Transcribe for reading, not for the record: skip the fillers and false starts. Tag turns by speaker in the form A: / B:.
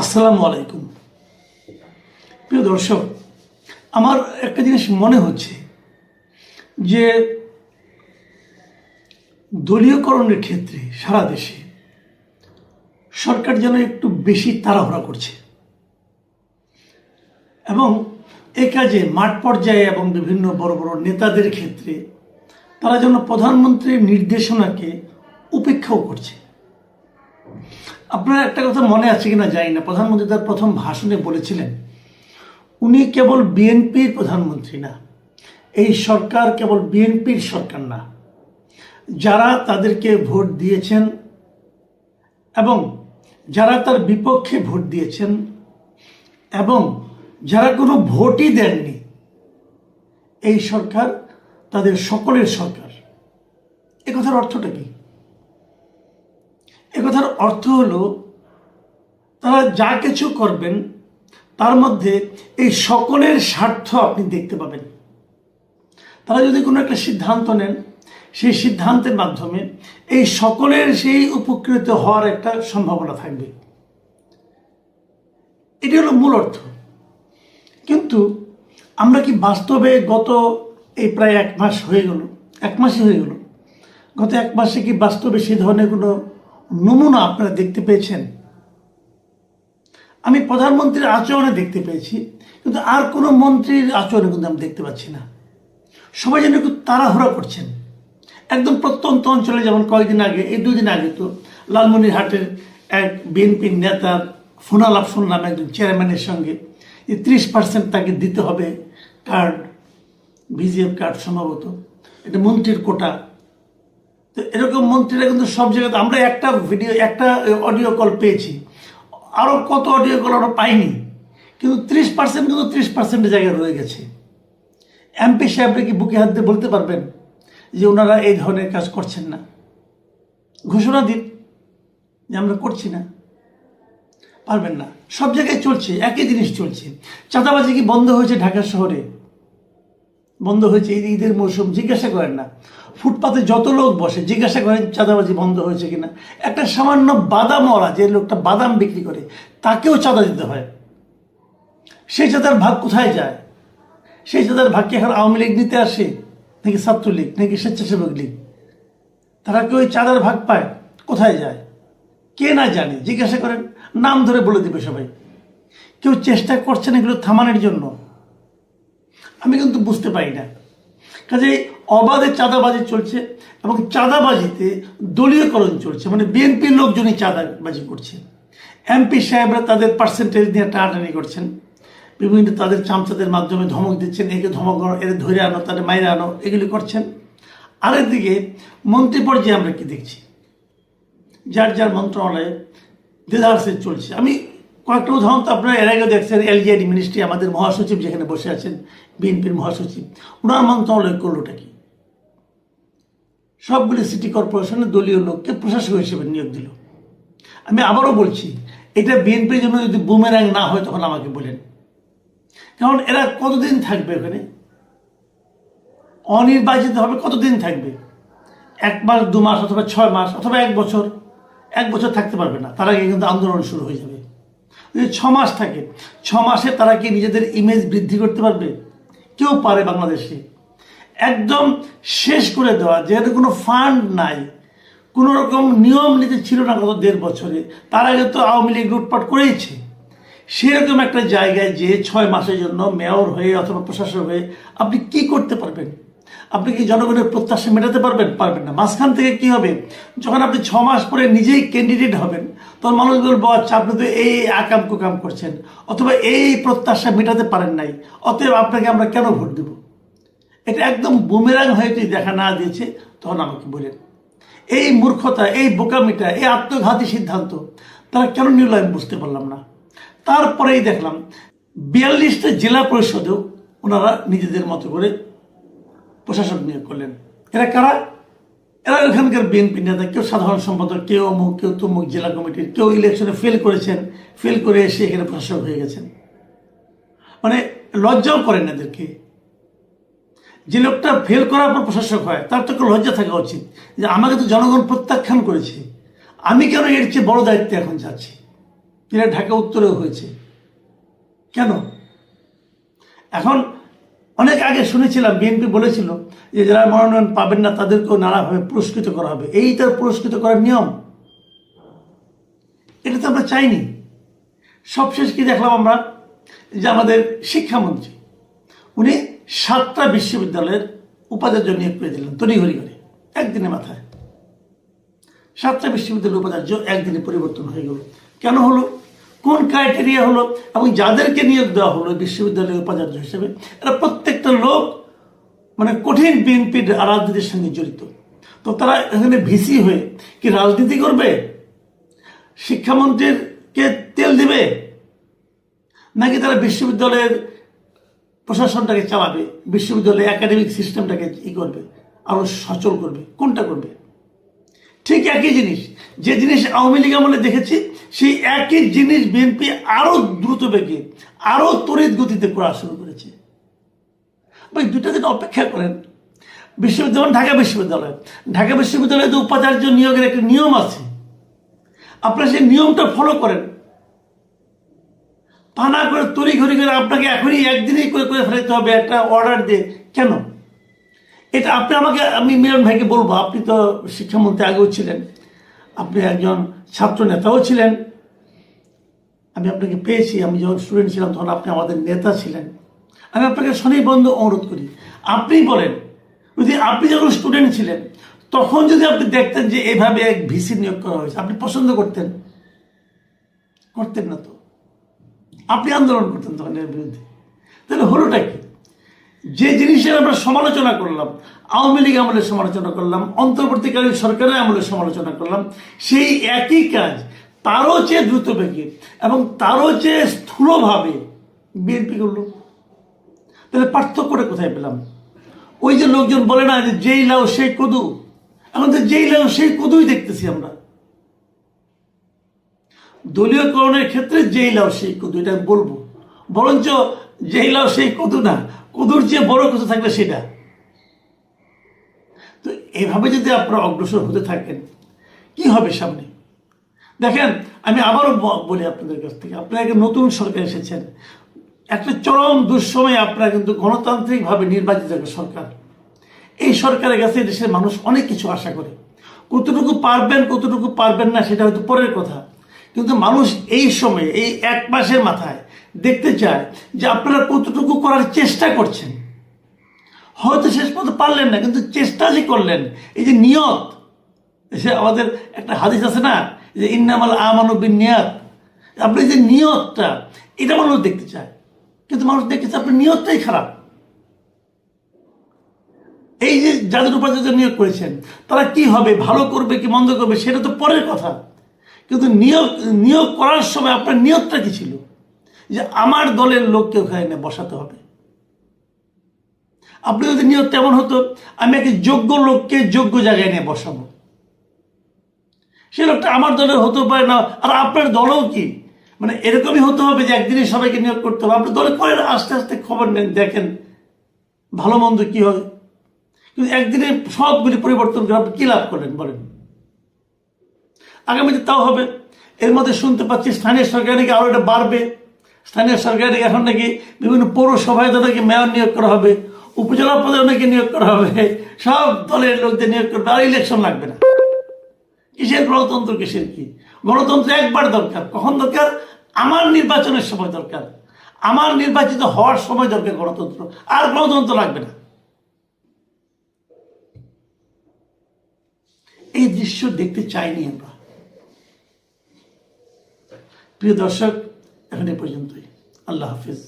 A: আসসালামু আলাইকুম। প্রিয় দর্শক, আমার একটা জিনিস মনে হচ্ছে যে দলীয়করণের ক্ষেত্রে সারা দেশে সরকার যেন একটু বেশি তাড়াহুড়া করছে এবং এই কাজে মাঠ পর্যায়ে এবং বিভিন্ন বড় বড় নেতাদের ক্ষেত্রে তারা যেন প্রধানমন্ত্রীর নির্দেশনাকে উপেক্ষাও করছে। আপনার একটা কথা মনে আছে কিনা জানি না, প্রধানমন্ত্রী তার প্রথম ভাষণে বলেছিলেন উনি কেবল বিএনপির প্রধানমন্ত্রী না, এই সরকার কেবল বিএনপির সরকার না, যারা তাদেরকে ভোট দিয়েছেন এবং যারা তার বিপক্ষে ভোট দিয়েছেন এবং যারা কোনো ভোটই দেননি, এই সরকার তাদের সকলের সরকার। এ কথার অর্থটা কি? এ কথার অর্থ হলো তারা যা কিছু করবেন তার মধ্যে এই সকলের স্বার্থ আপনি দেখতে পাবেন। তারা যদি কোনো একটা সিদ্ধান্ত নেন, সেই সিদ্ধান্তের মাধ্যমে এই সকলের সেই উপকৃত হওয়ার একটা সম্ভাবনা থাকবে। এটি হলো মূল অর্থ। কিন্তু আমরা কি বাস্তবে গত এই প্রায় এক মাসই হয়ে গেল, গত এক মাসে কি বাস্তবে সেই ধরনের কোনো নমুনা আপনারা দেখতে পেয়েছেন? আমি প্রধানমন্ত্রীর আচরণে দেখতে পেয়েছি, কিন্তু আর কোনো মন্ত্রীর আচরণে কিন্তু আমি দেখতে পাচ্ছি না। সবাই যেন একটু তাড়াহুড়া করছেন। একদম প্রত্যন্ত অঞ্চলে, যেমন কয়েকদিন আগে, এই দুদিন আগে তো লালমনিরহাটের এক বিএনপির নেতার ফোনালাপ শুনলাম একজন চেয়ারম্যানের সঙ্গে, যে 30% তাকে দিতে হবে কার্ড, ভিজিএফ কার্ড সম্ভবত, এটা মন্ত্রীর কোটা। তো এরকম মন্ত্রীরা কিন্তু সব জায়গাতে, আমরা একটা অডিও কল পেয়েছি, আরও কত অডিও কল আমরা পাইনি, কিন্তু 30% কিন্তু 30% জায়গায় রয়ে গেছে। এমপি সাহেবরা কি বুকে হাত দিয়ে বলতে পারবেন যে ওনারা এই ধরনের কাজ করছেন না? ঘোষণা দিন যে আমরা করছি না। পারবেন না। সব জায়গায় চলছে, একই জিনিস চলছে। চাঁদাবাজি কি বন্ধ হয়েছে? ঢাকা শহরে বন্ধ হয়েছে। এই ঈদের মৌসুম, জিজ্ঞাসা করেন না, ফুটপাতে যত লোক বসে জিজ্ঞাসা করেন চাঁদাবাজি বন্ধ হয়েছে কিনা। একটা সামান্য বাদামওয়ালা, যে লোকটা বাদাম বিক্রি করে, তাকেও চাঁদা দিতে হয়। সেই চাঁদার ভাগ কোথায় যায়? সেই চাঁদার ভাগকে এখন আওয়ামী লীগ নিতে আসে, নাকি ছাত্রলীগ, নাকি স্বেচ্ছাসেবক লীগ? তারা কি ওই চাঁদার ভাগ পায়? কোথায় যায়? কে না জানে? জিজ্ঞাসা করেন, নাম ধরে বলে দেবে সবাই। কেউ চেষ্টা করছেন এগুলো থামানোর জন্য? আমি কিন্তু বুঝতে পারি না। কাজে অবাধে চাঁদাবাজি চলছে এবং চাঁদাবাজিতে দলীয়করণ চলছে, মানে বিএনপির লোকজনই চাঁদাবাজি করছে। এমপি সাহেবরা তাদের পার্সেন্টেজ নিয়ে টানাটানি করছেন, বিভিন্ন তাদের চামচাদের মাধ্যমে ধমক দিচ্ছেন, একে ধমক এর ধরে আনো, তাদের মাইরে আনো, এগুলি করছেন। আরেকদিকে মন্ত্রী পর্যায়ে আমরা কি দেখছি? যার যার মন্ত্রণালয়ে দেদারসে চলছে। আমি কয়েকটা উদাহরণ তো আপনারা এর আগে দেখছেন। এলজিআইডি মিনিস্ট্রি, আমাদের মহাসচিব যেখানে বসে আছেন, বিএনপির মহাসচিব, ওনার মন্ত্রণালয় করলোটা কি? সবগুলি সিটি কর্পোরেশনের দলীয় লোককে প্রশাসক হিসেবে নিয়োগ দিল। আমি আবারও বলছি, এটা বিএনপির জন্য যদি বুমেরাং না হয় তখন আমাকে বলেন। কারণ এরা কতদিন থাকবে ওখানে? অনির্বাচিত হবে, কতদিন থাকবে? 1 মাস, 2 মাস, অথবা 6 মাস, অথবা 1 বছর। 1 বছর থাকতে পারবে না, তার আগে কিন্তু আন্দোলন শুরু হয়ে যাবে। যদি 6 মাস থাকে, 6 মাসে তারা কি নিজেদের ইমেজ বৃদ্ধি করতে পারবে? কেউ পারে বাংলাদেশে একদম শেষ করে দেওয়া, যেহেতু কোনো ফান্ড নাই, কোনো রকম নিয়ম নীতি ছিল না গত 1.5 বছরে। তার আগে তো আওয়ামী লীগ লুটপাট করেইছে। সেরকম একটা জায়গায় যে 6 মাসের জন্য মেয়র হয়ে অথবা প্রশাসক হয়ে আপনি কি করতে পারবেন? আপনি কি জনগণের প্রত্যাশা মেটাতে পারবেন? পারবেন না। মাঝখান থেকে কি হবে? যখন আপনি 6 মাস পরে নিজেই ক্যান্ডিডেট হবেন, তখন মানুষ বলবো, আচ্ছা আপনি তো এই আকাম কুকাম করছেন, অথবা এই প্রত্যাশা মেটাতে পারেন নাই, অতএব আপনাকে আমরা কেন ভোট দেব? এটা একদম বুমেরাং হয়ে যদি দেখা না দিয়েছে, তখন আমাকে বলেন। এই মূর্খতা, এই বোকামিটা, এই আত্মঘাতী সিদ্ধান্ত তারা কেন নিল আমি বুঝতে পারলাম না। তারপরেই দেখলাম 42টা জেলা পরিষদেও ওনারা নিজেদের মতো করে প্রশাসক নিয়োগ করলেন। এরা কারা? এরা ওখানকার বিএনপি নেতা, কেউ সাধারণ সম্পাদক, কেউ অমুক, কেউ তমুক জেলা কমিটির, কেউ ইলেকশনে ফেল করেছেন, ফেল করে এসে এখানে প্রশাসক হয়ে গেছেন। মানে লজ্জাও করেন এদেরকে। যে লোকটা ফেল করার পর প্রশাসক হয়, তার তো একটু লজ্জা থাকা উচিত যে আমাকে তো জনগণ প্রত্যাখ্যান করেছে, আমি কেন এর চেয়ে বড় দায়িত্বে এখন যাচ্ছি? যেটা ঢাকা উত্তরেও হয়েছে। কেন? এখন অনেক আগে শুনেছিলাম বিএনপি বলেছিল যে যারা মনোনয়ন পাবেন না তাদেরকেও নানাভাবে পুরস্কৃত করা হবে, এই তার পুরস্কৃত করার নিয়ম। এটা তো আমরা চাইনি। সবশেষ কি দেখলাম আমরা, যে আমাদের শিক্ষামন্ত্রী উনি 7টা বিশ্ববিদ্যালয়ের উপাচার্য নিয়োগ করে দিলেন তড়িঘড়ি করে, একদিনের মাথায় 7টা বিশ্ববিদ্যালয়ের উপাচার্য একদিনে পরিবর্তন হয়ে গেল। কেন হলো? কোন ক্রাইটেরিয়া হলো? এবং যাদেরকে নিয়োগ দেওয়া হলো বিশ্ববিদ্যালয়ের উপাচার্য হিসেবে, এরা প্রত্যেকটা লোক মানে কঠিন বিএনপির রাজনীতির সঙ্গে জড়িত। তো তারা এখানে ভিসি হয়ে কি রাজনীতি করবে? শিক্ষামন্ত্রীকে তেল দিবে, নাকি তারা বিশ্ববিদ্যালয়ের প্রশাসনটাকে চালাবে, বিশ্ববিদ্যালয়ের একাডেমিক সিস্টেমটাকে করবে, আরো সচল করবে? কোনটা করবে? ঠিক একই জিনিস, যে জিনিস আওয়ামী লীগ আমলে দেখেছি, সেই একই জিনিস বিএনপি আরো দ্রুত বেগে, আরো তড়িৎ গতিতে করা শুরু করেছে। ভাই 2টা দিন অপেক্ষা করেন। বিশ্ববিদ্যালয়, ঢাকা বিশ্ববিদ্যালয়ে তো উপাচার্য নিয়োগের একটা নিয়ম আছে, আপনারা সেই নিয়মটা ফলো করেন। তা না করে তড়িঘড়ি করে আপনাকে এখনই একদিনেই করে ফেলতে হবে একটা অর্ডার দিয়ে। কেন? এটা আমি মিলন ভাইকে বলবো, আপনি তো শিক্ষামন্ত্রী আগেও ছিলেন, আপনি একজন ছাত্র নেতাও ছিলেন, আমি আপনাকে পেয়েছি, আমি যখন স্টুডেন্ট ছিলাম তখন আপনি আমাদের নেতা ছিলেন। আমি আপনাকে স্বনির্বন্ধ অনুরোধ করি, আপনি বলেন, যদি আপনি যখন স্টুডেন্ট ছিলেন তখন যদি আপনি দেখতেন যে এভাবে এক ভিসি নিয়োগ করা হয়েছে, আপনি পছন্দ করতেন? করতেন না তো, আপনি আন্দোলন করতেন তখন এর বিরুদ্ধে। তাহলে হলোটা কি? যে জিনিসের আমরা সমালোচনা করলাম, আওয়ামী লীগ আমলের সমালোচনা করলাম, অন্তর্বর্তীকালীন সরকারের আমলের সমালোচনা করলাম, সেই একই কাজ তারও চেয়ে দ্রুত বেগে এবং তারও চেয়ে স্থূলভাবে বিএনপি করল। তাহলে পার্থক্যটা কোথায় পেলাম? ওই যে লোকজন বলে না যে যেই লাউ সেই কদু, এখন তো যেই লাউ সেই কদুই দেখতেছি আমরা। দলীয়করণের ক্ষেত্রে যেই লাউ সেই কদু, এটা বলবো, বরঞ্চ যেই লাউ সেই কদু না, কদুর চেয়ে বড় কিছু থাকলে সেটা। তো এভাবে যদি আপনারা অগ্রসর হতে থাকেন, কি হবে সামনে? দেখেন, আমি আবারও বলি আপনাদের কাছ থেকে, আপনারা একটা নতুন সরকার এসেছেন, একটা চরম দুঃসময়ে আপনারা কিন্তু গণতান্ত্রিকভাবে নির্বাচিত একটা সরকার। এই সরকারের কাছে দেশের মানুষ অনেক কিছু আশা করে। কতটুকু পারবেন কতটুকু পারবেন না সেটা হয়তো পরের কথা, কিন্তু মানুষ এই সময়ে, এই 1 মাসের মাথায় দেখতে চায় যে আপনারা কতটুকু করার চেষ্টা করছেন। হয়তো শেষ পর্যন্ত পারলেন না, কিন্তু চেষ্টা যে করলেন, এই যে নিয়ত, সে আমাদের একটা হাদিস আছে না যে ইন্নামাল আমানু বিন্নিয়াত, আপনি যে নিয়তটা, এটা মানুষ দেখতে চায়, কিন্তু মানুষ দেখতেছে আপনার নিয়তটাই খারাপ। এই যে যাদের উপাচার্য নিয়োগ করেছেন তারা কি হবে, ভালো করবে কি মন্দ করবে সেটা তো পরের কথা, কিন্তু নিয়োগ করার সময় আপনার নিয়তটা কি ছিল? যে আমার দলের লোককে ওখানে বসাতে হবে। আপনি যদি নিয়ত তেমন হতো, আমি একটা যোগ্য লোককে যোগ্য জায়গায় নিয়ে বসাবো, সে লোকটা আমার দলের হতে পারে না, আর আপনার দলও কি মানে এরকমই হতে হবে যে একদিনে সবাইকে নিয়োগ করতে হবে? আপনি দলে করেন, আস্তে আস্তে খবর নেন, দেখেন ভালো মন্দ কি হয়। কিন্তু একদিনে সবগুলি পরিবর্তন করে আপনি কি লাভ করলেন বলেন? আগামীতে তাও হবে। এর মধ্যে শুনতে পাচ্ছি স্থানীয় সরকার নাকি আরো এটা বাড়বে, স্থানীয় সরকার নাকি এখন নাকি বিভিন্ন পৌরসভায় নাকি মেয়র নিয়োগ করা হবে, উপজেলা পদে নাকি নিয়োগ করা হবে, সব দলের লোকদের নিয়োগ করবে, আর ইলেকশন লাগবে না। কিসের গণতন্ত্র, কিসের কি গণতন্ত্র? একবার দরকার। কখন দরকার? আমার নির্বাচনের সময় দরকার, আমার নির্বাচিত হওয়ার সময় দরকার গণতন্ত্র, আর গণতন্ত্র লাগবে না। এই দৃশ্য দেখতে চাইনি আমরা। প্রিয় দর্শক, এখন এ পর্যন্তই। আল্লাহ হাফিজ।